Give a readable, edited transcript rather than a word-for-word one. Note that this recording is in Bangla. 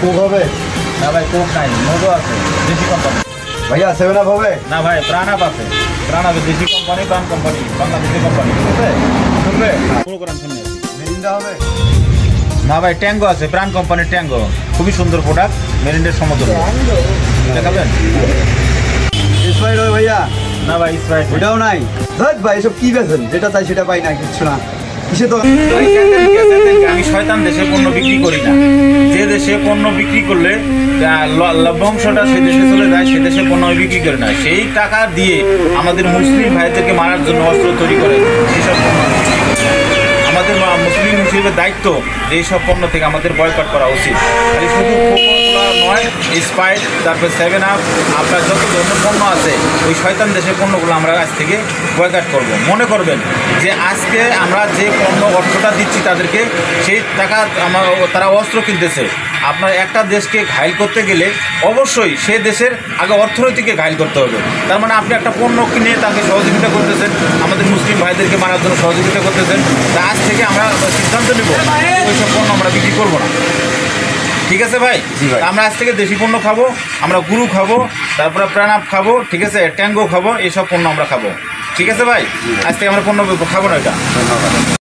কোক হবে? না ভাই কোক নাই, মোজো আছে দেশি কোম্পানি। ভাইয়া 7 আপ হবে? না ভাই প্রাণ আপ আছে, প্রাণ আপ দেশি কোম্পানি, প্রাণ কোম্পানি, বাংলাদেশি কোম্পানি। ঠিক আছে শুনবে পুরো করেন শুনে। মেরিন্ডা হবে? না ভাই ট্যাঙ্গো আছে, প্রাণ কোম্পানির ট্যাঙ্গো, খুবই সুন্দর প্রোডাক্ট, মেরিন্ডের সমতুল্য। দেখাবেন? স্প্রাইট হবে ভাইয়া? না ভাই স্প্রাইট ওটাও নাই। ধর ভাই এসব কি বেছেন, যেটা চাই সেটা পাই না, কিচ্ছু না। কিসে তো আমি শয়তান দেশে পণ্য বিক্রি করি না। যে দেশে পণ্য বিক্রি করলে লভ্যাংশটা সে দেশে চলে যায়, সে দেশে পণ্য আমি বিক্রি করি না। সেই টাকা দিয়ে আমাদের মুসলিম ভাইদেরকে মারার জন্য অস্ত্র তৈরি করে সেসব পণ্য আমাদের মুসলিম হিসেবে দায়িত্ব যে এইসব পণ্য থেকে আমাদের বয়কট করা উচিত। আর শুধু কোকা-কোলা নয়, স্প্রাইট, তারপর 7 আপ, আপনার যত ধরনের পণ্য আছে ওই শয়তান দেশের পণ্যগুলো আমরা আজ থেকে বয়কট করব। মনে করবেন যে আজকে আমরা যে পণ্য অর্থটা দিচ্ছি তাদেরকে, সেই টাকা তারা অস্ত্র কিনতেছে। আপনার একটা দেশকে ঘায়েল করতে গেলে অবশ্যই সে দেশের আগে অর্থনীতিকে ঘায়েল করতে হবে। তার মানে আপনি একটা পণ্য কিনে তাকে সহযোগিতা করতেছেন, আমাদের মুসলিম ভাইদেরকে মারার জন্য সহযোগিতা করতেছেন। তা আজ থেকে আমরা সিদ্ধান্ত নেব ওইসব পণ্য আমরা বিক্রি করবো না। ঠিক আছে ভাই? আমরা আজ থেকে দেশি পণ্য খাবো, আমরা গুরু খাবো, তারপরে প্রাণাপ খাবো, ঠিক আছে, ট্যাঙ্গো খাবো, এইসব পণ্য আমরা খাবো। ঠিক আছে ভাই? আজ থেকে আমরা পণ্য খাবো না এটা।